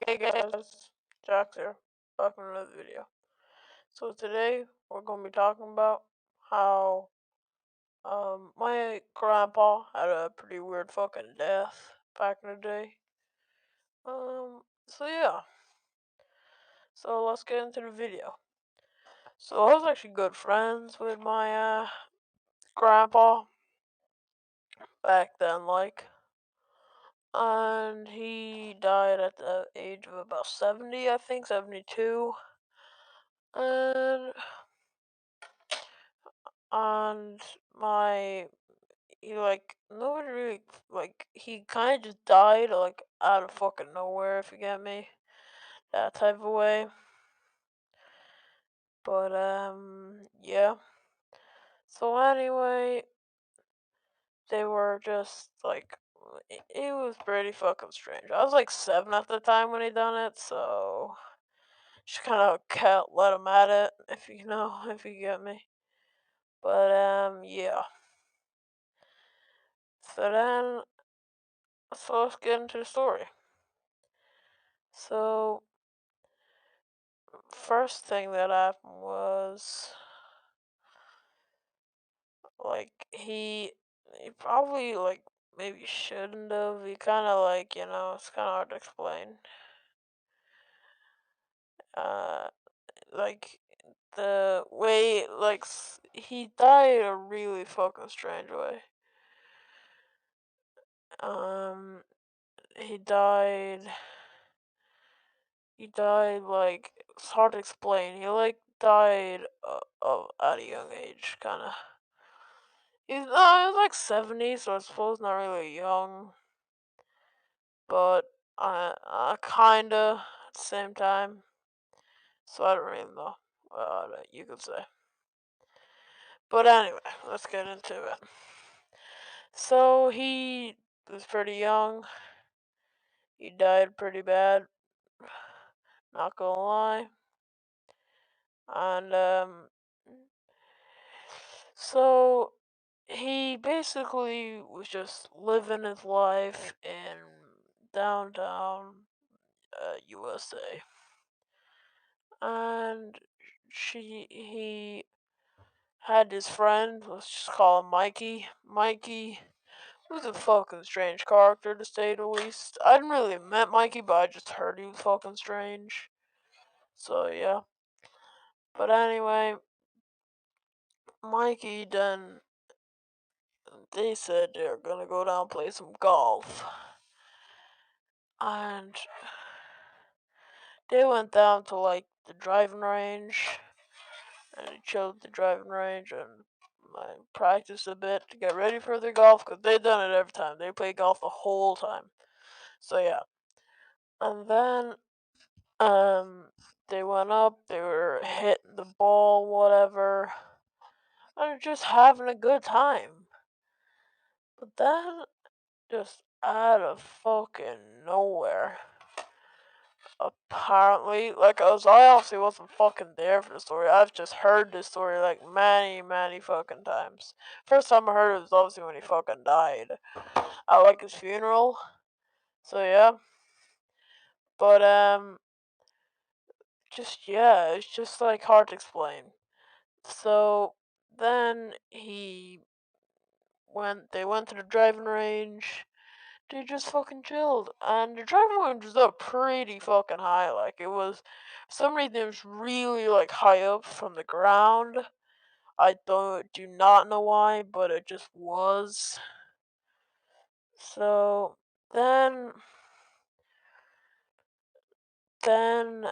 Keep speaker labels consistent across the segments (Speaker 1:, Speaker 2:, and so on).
Speaker 1: Hey guys, Jack here, back with another video. So today we're gonna be talking about how my grandpa had a pretty weird fucking death back in the day. So yeah, so let's get into the video. So I was actually good friends with my grandpa back then, and he died at the age of about 70, I think, 72, and and my nobody really he kind of just died out of fucking nowhere, if you get me, that type of way. But yeah. So anyway, they were just it was pretty fucking strange. I was like 7 at the time when he done it, so just kind of can't let him at it, if you know, if you get me. But yeah. So then, so let's get into the story. So first thing that happened was he probably maybe shouldn't have. He kind of it's kind of hard to explain. Uh, like the way he died a really fucking strange way. Um, he died. He died it's hard to explain. He died at a young age, kind of. He was like 70, so I suppose not really young, but kinda at the same time. So I don't really know what you could say. But anyway, let's get into it. So he was pretty young. He died pretty bad, not gonna lie. And so he basically was just living his life in downtown USA, and he had his friend, let's just call him Mikey. Mikey was a fucking strange character, to say the least. I didn't really met Mikey, but I just heard he was fucking strange. So yeah. But anyway, Mikey then they said they're gonna go down and play some golf. And they went down to the driving range, and they chilled at the driving range and practiced a bit to get ready for their golf, because they done it every time. They play golf the whole time. So yeah. And then they went up, they were hitting the ball, whatever, and just having a good time. But then, just out of fucking nowhere, apparently, I obviously wasn't fucking there for the story. I've just heard this story many, many fucking times. First time I heard it was obviously when he fucking died at his funeral. So yeah. But just yeah, it's just hard to explain. So then they went to the driving range. They just fucking chilled, and the driving range was up pretty fucking high. It was, for some reason, it was really high up from the ground. I do not know why, but it just was. So then then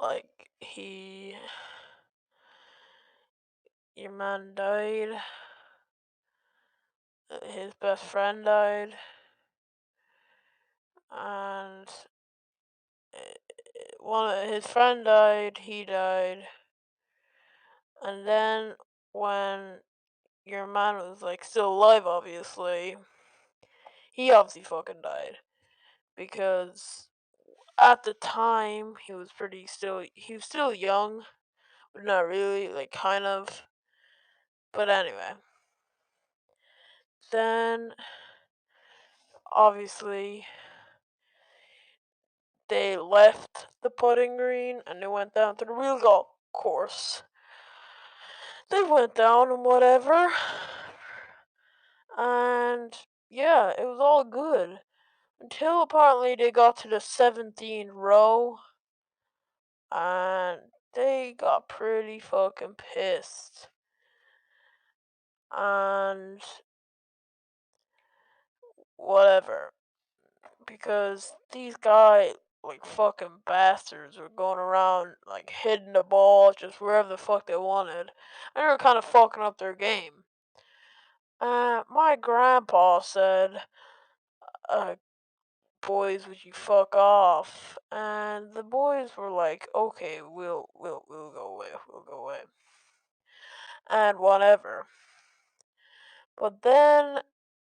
Speaker 1: like he your man died. His best friend died, and his friend died. He died, and then when your man was still alive, obviously, he obviously fucking died, because at the time he was still young, but not really, kind of. But anyway, then obviously they left the putting green and they went down to the real golf course. They went down and whatever, and yeah, it was all good until apparently they got to the 17th row and they got pretty fucking pissed. And whatever. Because these guys, like fucking bastards, were going around, like hitting the ball just wherever the fuck they wanted. And they were kind of fucking up their game. My grandpa said, uh, boys, would you fuck off? And the boys were like, okay, we'll go away, we'll go away. And whatever. But then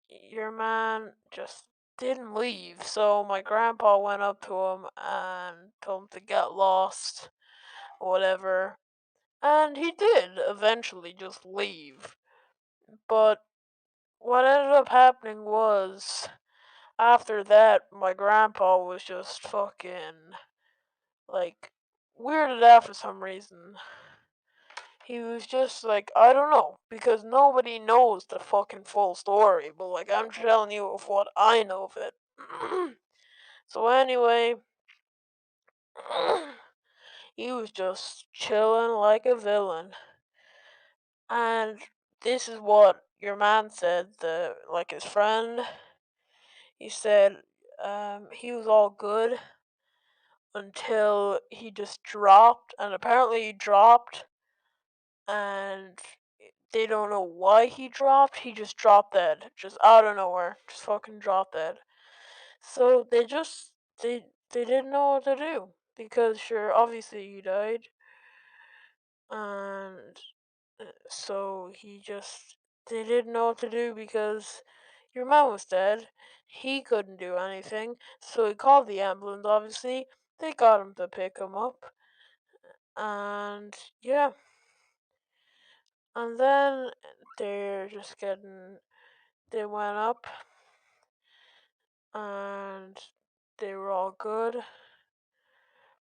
Speaker 1: your man just didn't leave, so my grandpa went up to him and told him to get lost, whatever. And he did eventually just leave. But what ended up happening was, after that, my grandpa was just fucking, like, weirded out for some reason. He was just like, I don't know, because nobody knows the fucking full story, but like, I'm telling you of what I know of it. So anyway, he was just chilling like a villain. And this is what your man said, like his friend. He said he was all good until he just dropped, and apparently he dropped, and they don't know why he dropped. He just dropped dead, just out of nowhere, just fucking dropped dead. So they didn't know what to do because sure, obviously he died, and so they didn't know what to do because your man was dead. He couldn't do anything, so he called the ambulance. Obviously, they got him to pick him up, and yeah, and then they're just getting. They went up, and they were all good.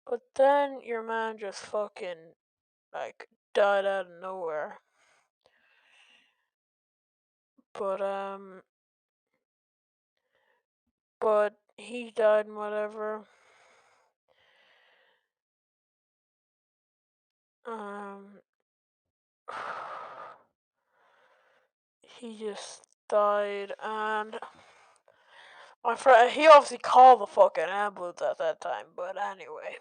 Speaker 1: But then your man just fucking like died out of nowhere. But but he died and whatever. Um, he just died, and my friend he obviously called the fucking ambulance at that time. But anyway,